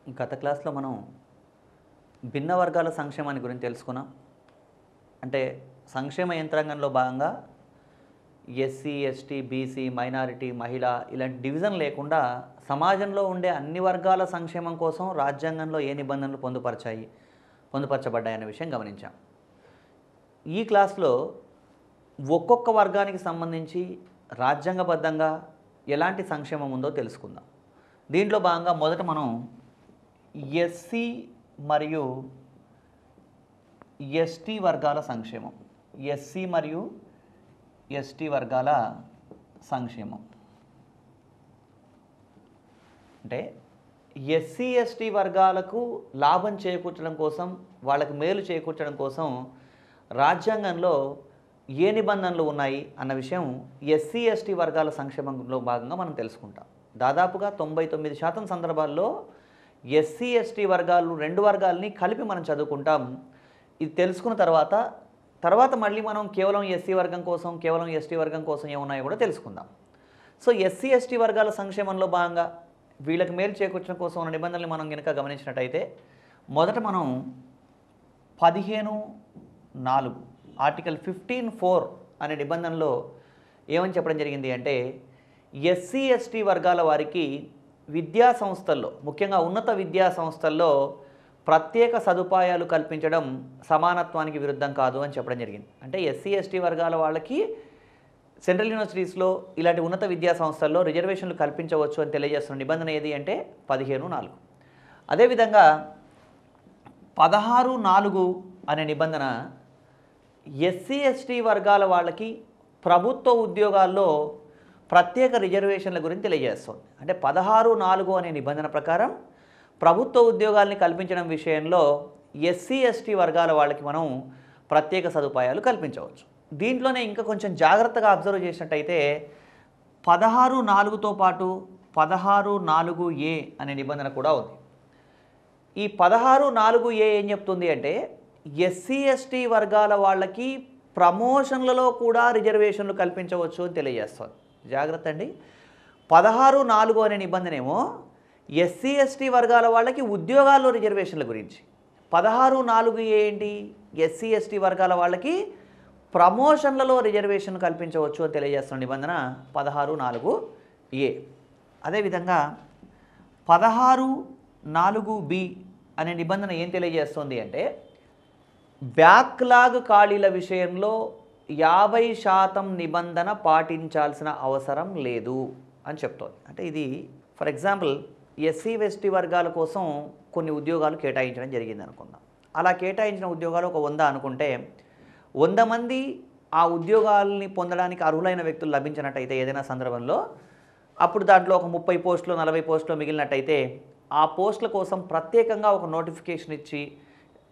గత క్లాస్లో మనం భిన్న వర్గాల సంక్షేమాన్ని గురించి తెలుసుకున్నాం. అంటే సంక్షేమ యంత్రాంగంలో భాగంగా ఎస్సీ, ఎస్టీ, బీసీ, మైనారిటీ, మహిళ ఇలాంటి డివిజన్ లేకుండా సమాజంలో ఉండే అన్ని వర్గాల సంక్షేమం కోసం రాజ్యాంగంలో ఏ నిబంధనలు పొందుపరచబడ్డాయనే విషయం గమనించాం. ఈ క్లాస్లో ఒక్కొక్క వర్గానికి సంబంధించి రాజ్యాంగబద్ధంగా ఎలాంటి సంక్షేమం ఉందో తెలుసుకుందాం. దీంట్లో భాగంగా మొదట మనం ఎస్సీ మరియు ఎస్టీ వర్గాల సంక్షేమం, ఎస్సీ మరియు ఎస్టీ వర్గాల సంక్షేమం అంటే ఎస్సీ ఎస్టీ వర్గాలకు లాభం చేకూర్చడం కోసం, వాళ్ళకి మేలు చేకూర్చడం కోసం రాజ్యాంగంలో ఏ నిబంధనలు ఉన్నాయి అన్న విషయం ఎస్సీ ఎస్టీ వర్గాల సంక్షేమంలో భాగంగా మనం తెలుసుకుంటాం. దాదాపుగా 99% సందర్భాల్లో ఎస్సీ ఎస్టీ వర్గాలు రెండు వర్గాలని కలిపి మనం చదువుకుంటాం. ఇది తెలుసుకున్న తర్వాత మళ్ళీ మనం కేవలం ఎస్సీ వర్గం కోసం, కేవలం ఎస్టీ వర్గం కోసం ఏమున్నాయో కూడా తెలుసుకుందాం. సో ఎస్సీ ఎస్టీ వర్గాల సంక్షేమంలో భాగంగా వీళ్ళకి మేలు చేకూర్చడం కోసం ఉన్న నిబంధనలు మనం కనుక గమనించినట్టయితే మొదట మనం 15(4) ఆర్టికల్ 15(4) అనే నిబంధనలో ఏమని చెప్పడం జరిగింది అంటే ఎస్సీ ఎస్టీ వర్గాల వారికి విద్యా సంస్థల్లో, ముఖ్యంగా ఉన్నత విద్యా సంస్థల్లో ప్రత్యేక సదుపాయాలు కల్పించడం సమానత్వానికి విరుద్ధం కాదు అని చెప్పడం జరిగింది. అంటే ఎస్సీ ఎస్టీ వర్గాల వాళ్ళకి సెంట్రల్ యూనివర్సిటీస్లో ఇలాంటి ఉన్నత విద్యా సంస్థల్లో రిజర్వేషన్లు కల్పించవచ్చు అని తెలియజేస్తున్న నిబంధన ఏది అంటే 15(4). అదేవిధంగా 16(4) అనే నిబంధన ఎస్సీ ఎస్టీ వర్గాల వాళ్ళకి ప్రభుత్వ ఉద్యోగాల్లో ప్రత్యేక రిజర్వేషన్ల గురించి తెలియజేస్తుంది. అంటే 16(4) అనే నిబంధన ప్రకారం ప్రభుత్వ ఉద్యోగాల్ని కల్పించడం విషయంలో ఎస్సీ ఎస్టీ వర్గాల వాళ్ళకి మనం ప్రత్యేక సదుపాయాలు కల్పించవచ్చు. దీంట్లోనే ఇంకా కొంచెం జాగ్రత్తగా అబ్జర్వ్ చేసినట్టయితే 16(4)తో పాటు 16(4)(a) అనే నిబంధన కూడా ఉంది. ఈ 16(4)(a) ఏం చెప్తుంది అంటే ఎస్సీ ఎస్టీ వర్గాల వాళ్ళకి ప్రమోషన్లలో కూడా రిజర్వేషన్లు కల్పించవచ్చు అని తెలియజేస్తుంది. జాగ్రత్త అండి. 16(4) అనే నిబంధన ఏమో ఎస్సీ ఎస్టీ వర్గాల వాళ్ళకి ఉద్యోగాల్లో రిజర్వేషన్ల గురించి, 16(4)(a) ఏంటి ఎస్సీ ఎస్టీ వర్గాల వాళ్ళకి ప్రమోషన్లలో రిజర్వేషన్ కల్పించవచ్చు అని తెలియజేస్తున్న నిబంధన 16(4)(a). అదేవిధంగా 16(4)(b) అనే నిబంధన ఏం తెలియజేస్తుంది అంటే బ్యాక్లాగ్ ఖాళీల విషయంలో 50% నిబంధన పాటించాల్సిన అవసరం లేదు అని చెప్తోంది. అంటే ఇది ఫర్ ఎగ్జాంపుల్ ఎస్సీ ఎస్టీ వర్గాల కోసం కొన్ని ఉద్యోగాలు కేటాయించడం జరిగింది అనుకుందాం. అలా కేటాయించిన ఉద్యోగాలు ఒక 100 అనుకుంటే 100 మంది ఆ ఉద్యోగాలని పొందడానికి అర్హులైన వ్యక్తులు లభించినట్టయితే ఏదైనా సందర్భంలో అప్పుడు దాంట్లో ఒక 30 పోస్టులు 40 పోస్టులు మిగిలినట్టయితే ఆ పోస్టుల కోసం ప్రత్యేకంగా ఒక నోటిఫికేషన్ ఇచ్చి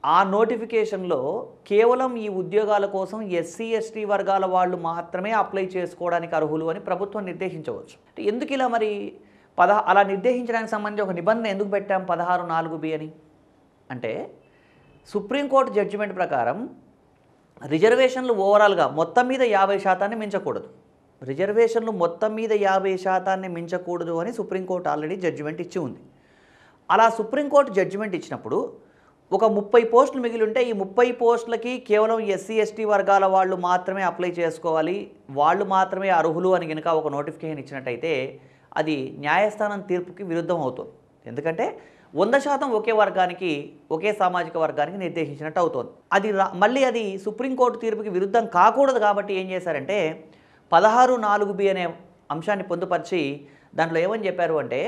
ఆ నోటిఫికేషన్లో కేవలం ఈ ఉద్యోగాల కోసం ఎస్సీ ఎస్టీ వర్గాల వాళ్ళు మాత్రమే అప్లై చేసుకోవడానికి అర్హులు అని ప్రభుత్వం నిర్దేశించవచ్చు. ఎందుకు ఇలా మరి అలా నిర్దేశించడానికి సంబంధించి ఒక నిబంధన ఎందుకు పెట్టాం 16(4)(b) అని అంటే సుప్రీంకోర్టు జడ్జిమెంట్ ప్రకారం రిజర్వేషన్లు ఓవరాల్గా మొత్తం మీద 50% మించకూడదు. రిజర్వేషన్లు మొత్తం మీద 50% మించకూడదు అని సుప్రీంకోర్టు ఆల్రెడీ జడ్జిమెంట్ ఇచ్చి ఉంది. అలా సుప్రీంకోర్టు జడ్జిమెంట్ ఇచ్చినప్పుడు ఒక 30 పోస్టులు మిగిలి ఉంటే ఈ 30 పోస్టులకి కేవలం ఎస్సీ ఎస్టీ వర్గాల వాళ్ళు మాత్రమే అప్లై చేసుకోవాలి, వాళ్ళు మాత్రమే అర్హులు అని కనుక ఒక నోటిఫికేషన్ ఇచ్చినట్టయితే అది న్యాయస్థానం తీర్పుకి విరుద్ధం అవుతుంది. ఎందుకంటే 100% ఒకే వర్గానికి, ఒకే సామాజిక వర్గానికి నిర్దేశించినట్టు అవుతుంది. మళ్ళీ అది సుప్రీంకోర్టు తీర్పుకి విరుద్ధం కాకూడదు కాబట్టి ఏం చేశారంటే 16(4)(b) అనే అంశాన్ని పొందుపరిచి దాంట్లో ఏమని చెప్పారు అంటే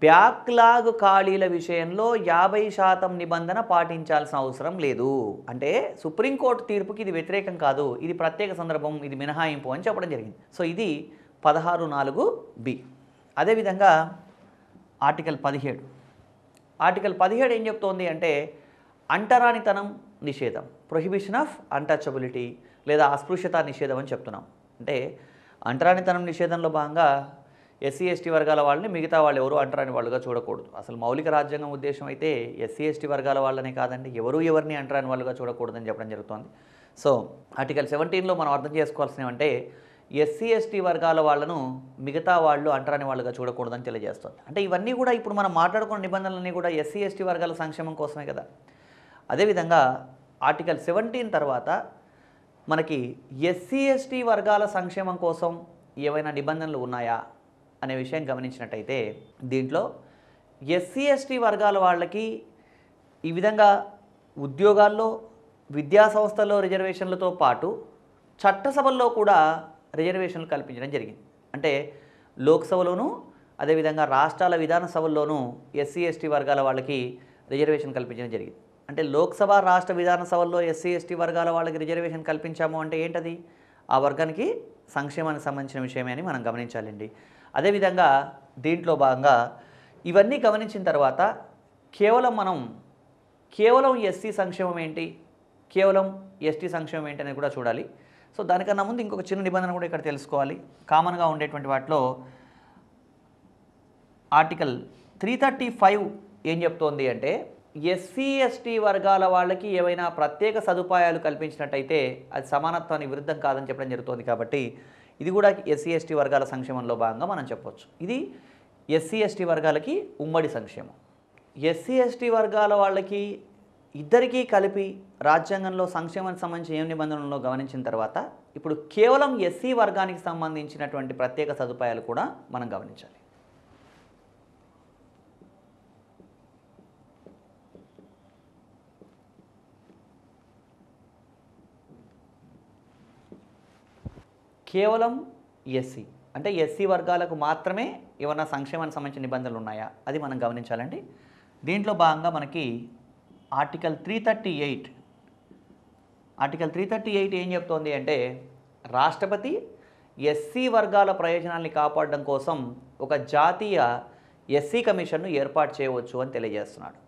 బ్యాక్లాగ్ ఖాళీల విషయంలో 50% నిబంధన పాటించాల్సిన అవసరం లేదు. అంటే సుప్రీంకోర్టు తీర్పుకి ఇది వ్యతిరేకం కాదు, ఇది ప్రత్యేక సందర్భం, ఇది మినహాయింపు అని చెప్పడం జరిగింది. సో ఇది 16(4)(b). అదేవిధంగా ఆర్టికల్ 17. ఆర్టికల్ 17 ఏం చెప్తోంది అంటే అంటరానితనం నిషేధం, ప్రొహిబిషన్ ఆఫ్ అన్టచబిలిటీ లేదా అస్పృశ్యత నిషేధం అని చెప్తున్నాం. అంటే అంటరానితనం నిషేధంలో భాగంగా ఎస్సీ ఎస్టీ వర్గాల వాళ్ళని మిగతా వాళ్ళు ఎవరు అంటరాని వాళ్ళుగా చూడకూడదు. అసలు మౌలిక రాజ్యాంగం ఉద్దేశం అయితే ఎస్సీ ఎస్టీ వర్గాల వాళ్ళనే కాదండి, ఎవరిని అంటరాని వాళ్ళుగా చూడకూడదని చెప్పడం జరుగుతుంది. సో ఆర్టికల్ 17లో మనం అర్థం చేసుకోవాల్సినవి అంటే ఎస్సీ ఎస్టీ వర్గాల వాళ్ళను మిగతా వాళ్ళు అంటరాని వాళ్ళుగా చూడకూడదని తెలియజేస్తుంది. అంటే ఇవన్నీ కూడా ఇప్పుడు మనం మాట్లాడుకున్న నిబంధనలన్నీ కూడా ఎస్సీ ఎస్టీ వర్గాల సంక్షేమం కోసమే కదా. అదేవిధంగా ఆర్టికల్ 17 తర్వాత మనకి ఎస్సీ ఎస్టీ వర్గాల సంక్షేమం కోసం ఏవైనా నిబంధనలు ఉన్నాయా అనే విషయం గమనించినట్టయితే దీంట్లో ఎస్సీ ఎస్టీ వర్గాల వాళ్ళకి ఈ విధంగా ఉద్యోగాల్లో, విద్యా సంస్థల్లో రిజర్వేషన్లతో పాటు చట్టసభల్లో కూడా రిజర్వేషన్లు కల్పించడం జరిగింది. అంటే లోక్సభలోనూ అదేవిధంగా రాష్ట్రాల విధానసభల్లోనూ ఎస్సీ ఎస్టీ వర్గాల వాళ్ళకి రిజర్వేషన్ కల్పించడం జరిగింది. అంటే లోక్సభ, రాష్ట్ర విధానసభల్లో ఎస్సీ ఎస్టీ వర్గాల వాళ్ళకి రిజర్వేషన్ కల్పించాము అంటే ఏంటది? ఆ వర్గానికి సంక్షేమానికి సంబంధించిన విషయమే అని మనం గమనించాలండి. అదేవిధంగా దీంట్లో భాగంగా ఇవన్నీ గమనించిన తర్వాత కేవలం ఎస్సీ సంక్షేమం ఏంటి, కేవలం ఎస్టీ సంక్షేమం ఏంటి అనేది కూడా చూడాలి. సో దానికన్నా ముందు ఇంకొక చిన్న నిబంధన కూడా ఇక్కడ తెలుసుకోవాలి. కామన్గా ఉండేటువంటి వాటిలో ఆర్టికల్ 335 ఏం చెప్తోంది అంటే ఎస్సీ ఎస్టీ వర్గాల వాళ్ళకి ఏవైనా ప్రత్యేక సదుపాయాలు కల్పించినట్టయితే అది సమానత్వానికి విరుద్ధం కాదని చెప్పడం జరుగుతుంది. కాబట్టి ఇది కూడా ఎస్సీ ఎస్టీ వర్గాల సంక్షేమంలో భాగంగా మనం చెప్పవచ్చు. ఇది ఎస్సీ ఎస్టీ వర్గాలకి ఉమ్మడి సంక్షేమం. ఎస్సీ ఎస్టీ వర్గాల వాళ్ళకి ఇద్దరికీ కలిపి రాజ్యాంగంలో సంక్షేమానికి సంబంధించి ఏం నిబంధనల్లో గమనించిన తర్వాత ఇప్పుడు కేవలం ఎస్సీ వర్గానికి సంబంధించినటువంటి ప్రత్యేక సదుపాయాలు కూడా మనం గమనించాలి. కేవలం ఎస్సీ అంటే ఎస్సీ వర్గాలకు మాత్రమే ఏమన్నా సంక్షేమానికి సంబంధించిన నిబంధనలు ఉన్నాయా అది మనం గమనించాలండి. దీంట్లో భాగంగా మనకి ఆర్టికల్ 338 ఏం చెప్తోంది అంటే రాష్ట్రపతి ఎస్సీ వర్గాల ప్రయోజనాల్ని కాపాడడం కోసం ఒక జాతీయ ఎస్సీ కమిషన్ను ఏర్పాటు చేయవచ్చు అని తెలియజేస్తున్నాడు.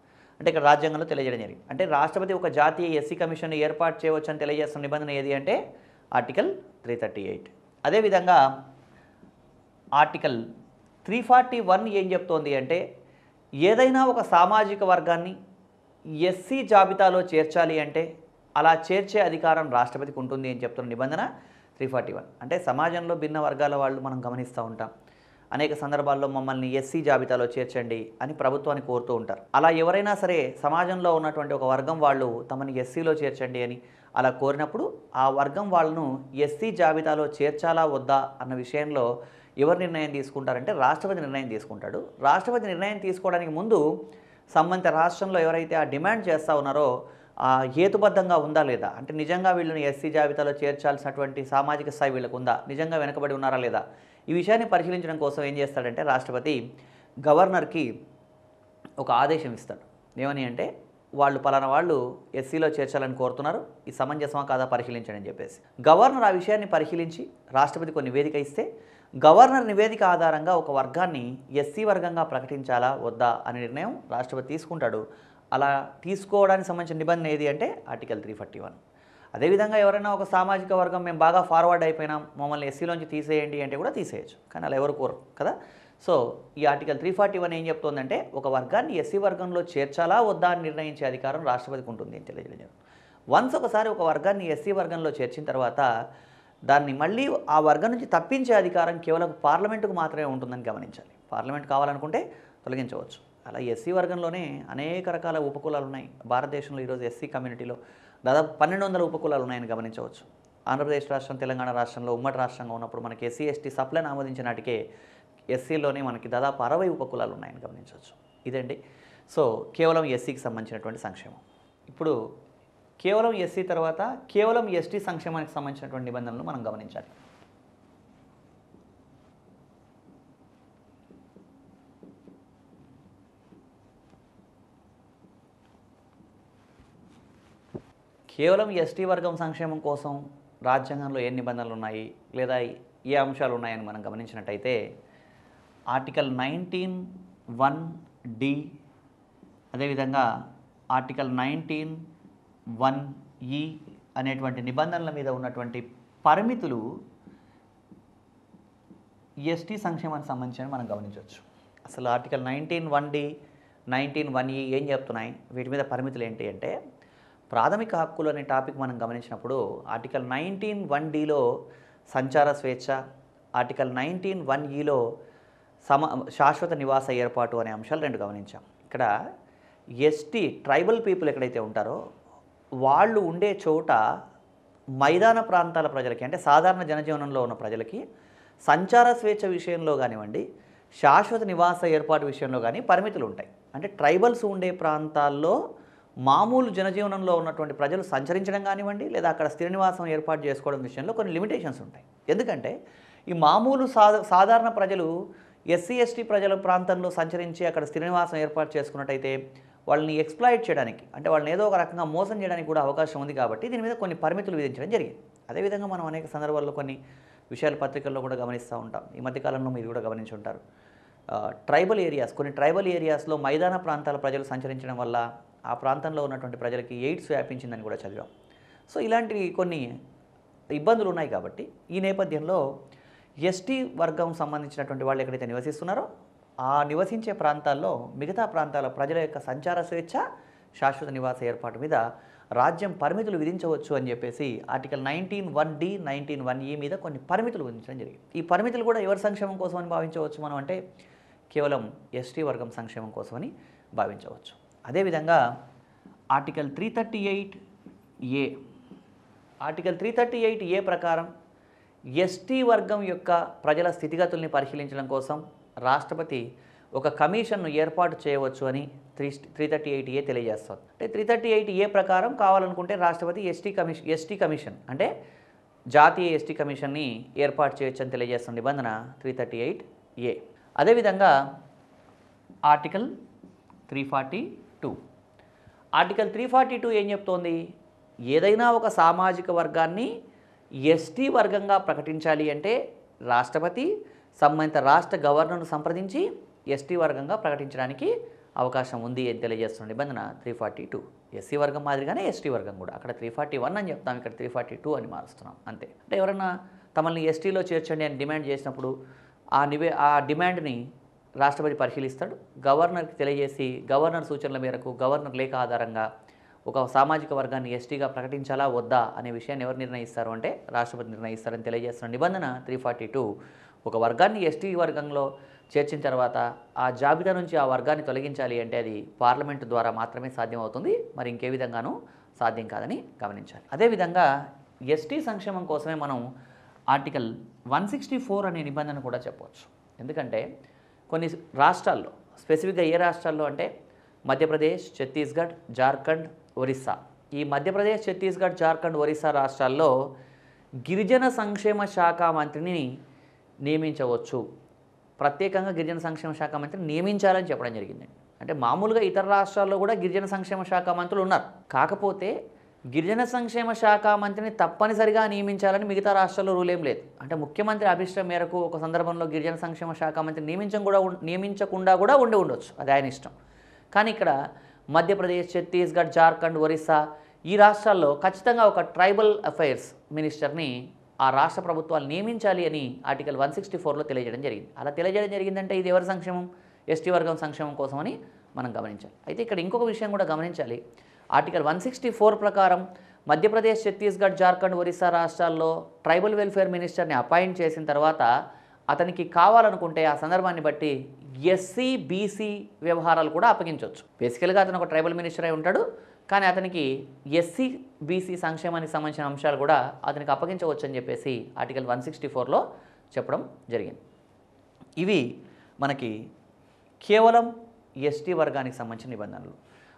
అంటే ఇక్కడ రాజ్యాంగంలో తెలియజేయడం జరిగింది. అంటే రాష్ట్రపతి ఒక జాతీయ ఎస్సీ కమిషన్ను ఏర్పాటు చేయవచ్చు అని తెలియజేస్తున్న నిబంధన ఏది అంటే ఆర్టికల్ 338. అదేవిధంగా ఆర్టికల్ 341 ఏం చెప్తోంది అంటే ఏదైనా ఒక సామాజిక వర్గాన్ని ఎస్సీ జాబితాలో చేర్చాలి అంటే అలా చేర్చే అధికారం రాష్ట్రపతికి ఉంటుంది అని చెప్తున్న నిబంధన 341. అంటే సమాజంలో భిన్న వర్గాల వాళ్ళు మనం గమనిస్తూ ఉంటాం. అనేక సందర్భాల్లో మమ్మల్ని ఎస్సీ జాబితాలో చేర్చండి అని ప్రభుత్వాన్ని కోరుతూ ఉంటారు. అలా ఎవరైనా సరే సమాజంలో ఉన్నటువంటి ఒక వర్గం వాళ్ళు తమని ఎస్సీలో చేర్చండి అని అలా కోరినప్పుడు ఆ వర్గం వాళ్ళను ఎస్సీ జాబితాలో చేర్చాలా వద్దా అన్న విషయంలో ఎవరు నిర్ణయం తీసుకుంటారంటే రాష్ట్రపతి నిర్ణయం తీసుకుంటాడు. రాష్ట్రపతి నిర్ణయం తీసుకోవడానికి ముందు సంబంధిత రాష్ట్రంలో ఎవరైతే ఆ డిమాండ్ చేస్తూ ఉన్నారో హేతుబద్ధంగా ఉందా లేదా, అంటే నిజంగా వీళ్ళని ఎస్సీ జాబితాలో చేర్చాల్సినటువంటి సామాజిక స్థాయి వీళ్ళకు ఉందా, నిజంగా వెనుకబడి ఉన్నారా లేదా, ఈ విషయాన్ని పరిశీలించడం కోసం ఏం చేస్తాడంటే రాష్ట్రపతి గవర్నర్కి ఒక ఆదేశం ఇస్తాడు. ఏమని అంటే వాళ్ళు పలానా వాళ్ళు ఎస్సీలో చేర్చాలని కోరుతున్నారు, ఈ సమంజసమా కాదా పరిశీలించండి అని చెప్పేసి గవర్నర్ ఆ విషయాన్ని పరిశీలించి రాష్ట్రపతికి ఒక నివేదిక ఇస్తే గవర్నర్ నివేదిక ఆధారంగా ఒక వర్గాన్ని ఎస్సీ వర్గంగా ప్రకటించాలా వద్దా అనే నిర్ణయం రాష్ట్రపతి తీసుకుంటాడు. అలా తీసుకోవడానికి సంబంధించిన నిబంధన ఏది అంటే ఆర్టికల్ 341. అదేవిధంగా ఎవరైనా ఒక సామాజిక వర్గం మేము బాగా ఫార్వర్డ్ అయిపోయినాం మమ్మల్ని ఎస్సీలోంచి తీసేయండి అంటే కూడా తీసేయచ్చు, కానీ అలా ఎవరు కోరు కదా. సో ఈ ఆర్టికల్ 341 ఏం చెప్తోందంటే ఒక వర్గాన్ని ఎస్సీ వర్గంలో చేర్చాలా వద్దా అని నిర్ణయించే అధికారం రాష్ట్రపతికి ఉంటుంది అని తెలియజేయడం. వన్స్ ఒకసారి ఒక వర్గాన్ని ఎస్సీ వర్గంలో చేర్చిన తర్వాత దాన్ని మళ్ళీ ఆ వర్గం నుంచి తప్పించే అధికారం కేవలం పార్లమెంటుకు మాత్రమే ఉంటుందని గమనించాలి. పార్లమెంట్ కావాలనుకుంటే తొలగించవచ్చు. అలా ఎస్సీ వర్గంలోనే అనేక రకాల ఉపకులాలు ఉన్నాయి. భారతదేశంలో ఈరోజు ఎస్సీ కమ్యూనిటీలో దాదాపు 1200 ఉపకులాలు ఉన్నాయని గమనించవచ్చు. ఆంధ్రప్రదేశ్ రాష్ట్రం, తెలంగాణ రాష్ట్రంలో ఉమ్మడి రాష్ట్రంగా ఉన్నప్పుడు మనకి ఎస్సీ ఎస్టీ సప్లైని ఆమోదించిన నాటికే ఎస్సీలోనే మనకి దాదాపు 60 ఉపకులాలు ఉన్నాయని గమనించవచ్చు. ఇదండి సో కేవలం ఎస్సీకి సంబంధించినటువంటి సంక్షేమం. ఇప్పుడు కేవలం ఎస్సీ తర్వాత కేవలం ఎస్టీ సంక్షేమానికి సంబంధించినటువంటి నిబంధనలు మనం గమనించాలి. కేవలం ఎస్టీ వర్గం సంక్షేమం కోసం రాజ్యాంగంలో ఏ నిబంధనలు ఉన్నాయి లేదా ఏ అంశాలు ఉన్నాయని మనం గమనించినట్టయితే ఆర్టికల్ 19(1)(d) అదేవిధంగా ఆర్టికల్ 19(1)(e) అనేటువంటి నిబంధనల మీద ఉన్నటువంటి పరిమితులు ఎస్టీ సంక్షేమానికి సంబంధించి మనం గమనించవచ్చు. అసలు ఆర్టికల్ 19(1)(d) 19(1)(e) ఏం చెప్తున్నాయి, వీటి మీద పరిమితులు ఏంటి అంటే ప్రాథమిక హక్కులు అనే టాపిక్ మనం గమనించినప్పుడు ఆర్టికల్ 19(1)(d)లో సంచార స్వేచ్ఛ, ఆర్టికల్ 19(1)(e)లో శాశ్వత నివాస ఏర్పాటు అనే అంశాలు 2 గమనించాం. ఇక్కడ ఎస్టీ ట్రైబల్ పీపుల్ ఎక్కడైతే ఉంటారో వాళ్ళు ఉండే చోట మైదాన ప్రాంతాల ప్రజలకి, అంటే సాధారణ జనజీవనంలో ఉన్న ప్రజలకి సంచార స్వేచ్ఛ విషయంలో కానివ్వండి, శాశ్వత నివాస ఏర్పాటు విషయంలో కానీ పరిమితులు ఉంటాయి. అంటే ట్రైబల్స్ ఉండే ప్రాంతాల్లో మామూలు జనజీవనంలో ఉన్నటువంటి ప్రజలు సంచరించడం కానివ్వండి, లేదా అక్కడ స్థిర నివాసం ఏర్పాటు చేసుకోవడం విషయంలో కొన్ని లిమిటేషన్స్ ఉంటాయి. ఎందుకంటే ఈ మామూలు సాధారణ ప్రజలు ఎస్సీ ఎస్టీ ప్రజల ప్రాంతంలో సంచరించి అక్కడ స్థిర నివాసం ఏర్పాటు చేసుకున్నట్టయితే వాళ్ళని ఎక్స్ప్లాయిట్ చేయడానికి, అంటే వాళ్ళని ఏదో ఒక రకంగా మోసం చేయడానికి కూడా అవకాశం ఉంది. కాబట్టి దీని మీద కొన్ని పరిమితులు విధించడం జరిగింది. అదేవిధంగా మనం అనేక సందర్భాల్లో కొన్ని విషయాలు పత్రికల్లో కూడా గమనిస్తూ ఉంటాం. ఈ మధ్యకాలంలో మీరు కూడా గమనించి ఉంటారు. కొన్ని ట్రైబల్ ఏరియాస్లో మైదాన ప్రాంతాల ప్రజలు సంచరించడం వల్ల ఆ ప్రాంతంలో ఉన్నటువంటి ప్రజలకి ఎయిడ్స్ వ్యాపించిందని కూడా చదివాం. సో ఇలాంటివి కొన్ని ఇబ్బందులు ఉన్నాయి. కాబట్టి ఈ నేపథ్యంలో ఎస్టీ వర్గం సంబంధించినటువంటి వాళ్ళు ఎక్కడైతే నివసిస్తున్నారో ఆ నివసించే ప్రాంతాల్లో మిగతా ప్రాంతాల ప్రజల యొక్క సంచార స్వేచ్ఛ, శాశ్వత నివాస ఏర్పాటు మీద రాజ్యం పరిమితులు విధించవచ్చు అని చెప్పేసి ఆర్టికల్ 19(1)(d), 19(1)(e) మీద కొన్ని పరిమితులు విధించడం జరిగింది. ఈ పరిమితులు కూడా ఎవరి సంక్షేమం కోసం అని భావించవచ్చు మనం అంటే కేవలం ఎస్టీ వర్గం సంక్షేమం కోసమని భావించవచ్చు. అదేవిధంగా ఆర్టికల్ 338(a), ఆర్టికల్ 338(a) ప్రకారం ఎస్టీ వర్గం యొక్క ప్రజల స్థితిగతుల్ని పరిశీలించడం కోసం రాష్ట్రపతి ఒక కమిషన్ను ఏర్పాటు చేయవచ్చు అని 338(a) తెలియజేస్తుంది. అంటే 338(a) ప్రకారం కావాలనుకుంటే రాష్ట్రపతి ఎస్టీ కమిషన్ అంటే జాతీయ ఎస్టీ కమిషన్ని ఏర్పాటు చేయొచ్చు అని తెలియజేస్తున్న నిబంధన 338(a). అదేవిధంగా ఆర్టికల్ 342, ఆర్టికల్ 342 ఏం చెప్తోంది? ఏదైనా ఒక సామాజిక వర్గాన్ని ఎస్టీ వర్గంగా ప్రకటించాలి అంటే రాష్ట్రపతి సంబంధిత రాష్ట్ర గవర్నర్ను సంప్రదించి ఎస్టీ వర్గంగా ప్రకటించడానికి అవకాశం ఉంది అని తెలియజేస్తున్న నిబంధన 342. ఎస్సీ వర్గం మాదిరిగానే ఎస్టీ వర్గం కూడా. అక్కడ 341 అని చెప్తాం, ఇక్కడ 342 అని మారుస్తున్నాం అంతే. అంటే ఎవరన్నా తమల్ని ఎస్టీలో చేర్చండి అని డిమాండ్ చేసినప్పుడు ఆ డిమాండ్ని రాష్ట్రపతి పరిశీలిస్తాడు. గవర్నర్కి తెలియజేసి గవర్నర్ సూచనల మేరకు గవర్నర్ లేఖ ఆధారంగా ఒక సామాజిక వర్గాన్ని ఎస్టీగా ప్రకటించాలా వద్దా అనే విషయాన్ని ఎవరు నిర్ణయిస్తారు అంటే రాష్ట్రపతి నిర్ణయిస్తారని తెలియజేస్తున్న నిబంధన 342. ఒక వర్గాన్ని ఎస్టీ వర్గంలో చేర్చిన తర్వాత ఆ జాబితా నుంచి ఆ వర్గాన్ని తొలగించాలి అంటే అది పార్లమెంటు ద్వారా మాత్రమే సాధ్యమవుతుంది. మరి ఇంకే విధంగానూ సాధ్యం కాదని గమనించాలి. అదేవిధంగా ఎస్టీ సంక్షేమం కోసమే మనం ఆర్టికల్ 164 అనే నిబంధన కూడా చెప్పవచ్చు. ఎందుకంటే కొన్ని రాష్ట్రాల్లో, స్పెసిఫిక్గా ఏ రాష్ట్రాల్లో అంటే మధ్యప్రదేశ్, ఛత్తీస్గఢ్, జార్ఖండ్, ఒరిస్సా, ఈ మధ్యప్రదేశ్, ఛత్తీస్గఢ్, జార్ఖండ్, ఒరిస్సా రాష్ట్రాల్లో గిరిజన సంక్షేమ శాఖ మంత్రిని నియమించవచ్చు. ప్రత్యేకంగా గిరిజన సంక్షేమ శాఖ మంత్రిని నియమించాలని చెప్పడం జరిగింది. అంటే మామూలుగా ఇతర రాష్ట్రాల్లో కూడా గిరిజన సంక్షేమ శాఖ మంత్రులు ఉన్నారు. కాకపోతే గిరిజన సంక్షేమ శాఖ మంత్రిని తప్పనిసరిగా నియమించాలని మిగతా రాష్ట్రాల్లో రూల్ ఏం లేదు. అంటే ముఖ్యమంత్రి అభిష్టం మేరకు ఒక సందర్భంలో గిరిజన సంక్షేమ శాఖ మంత్రి నియమించకుండా కూడా ఉండవచ్చు, అది ఆయన ఇష్టం. కానీ ఇక్కడ మధ్యప్రదేశ్, ఛత్తీస్గఢ్, జార్ఖండ్, ఒరిస్సా ఈ రాష్ట్రాల్లో ఖచ్చితంగా ఒక ట్రైబల్ అఫైర్స్ మినిస్టర్ని ఆ రాష్ట్ర ప్రభుత్వాలు నియమించాలి అని ఆర్టికల్ 164లో తెలియజేయడం జరిగింది. అలా తెలియజేయడం జరిగిందంటే ఇది ఎవరి సంక్షేమం? ఎస్టీ వర్గం సంక్షేమం కోసమని మనం గమనించాలి. అయితే ఇక్కడ ఇంకొక విషయం కూడా గమనించాలి. ఆర్టికల్ 164 ప్రకారం మధ్యప్రదేశ్, ఛత్తీస్గఢ్, జార్ఖండ్, ఒరిస్సా రాష్ట్రాల్లో ట్రైబల్ వెల్ఫేర్ మినిస్టర్ని అపాయింట్ చేసిన తర్వాత అతనికి కావాలనుకుంటే ఆ సందర్భాన్ని బట్టి ఎస్సీ బీసీ వ్యవహారాలు కూడా అప్పగించవచ్చు. బేసికల్గా అతను ఒక ట్రైబల్ మినిస్టర్ అయి ఉంటాడు, కానీ అతనికి ఎస్సీ బీసీ సంక్షేమానికి సంబంధించిన అంశాలు కూడా అతనికి అప్పగించవచ్చు అని చెప్పేసి ఆర్టికల్ 164లో చెప్పడం జరిగింది. ఇవి మనకి కేవలం ఎస్టీ వర్గానికి సంబంధించిన నిబంధనలు.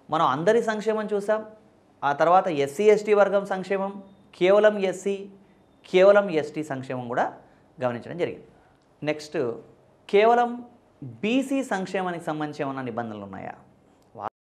మనం అందరి సంక్షేమం చూసాం. ఆ తర్వాత ఎస్సీ ఎస్టీ వర్గం సంక్షేమం, కేవలం ఎస్సీ, కేవలం ఎస్టీ సంక్షేమం కూడా గమనించడం జరిగింది. నెక్స్ట్ కేవలం బీసీ సంక్షేమానికి సంబంధించి ఏమైనా నిబంధనలు ఉన్నాయా?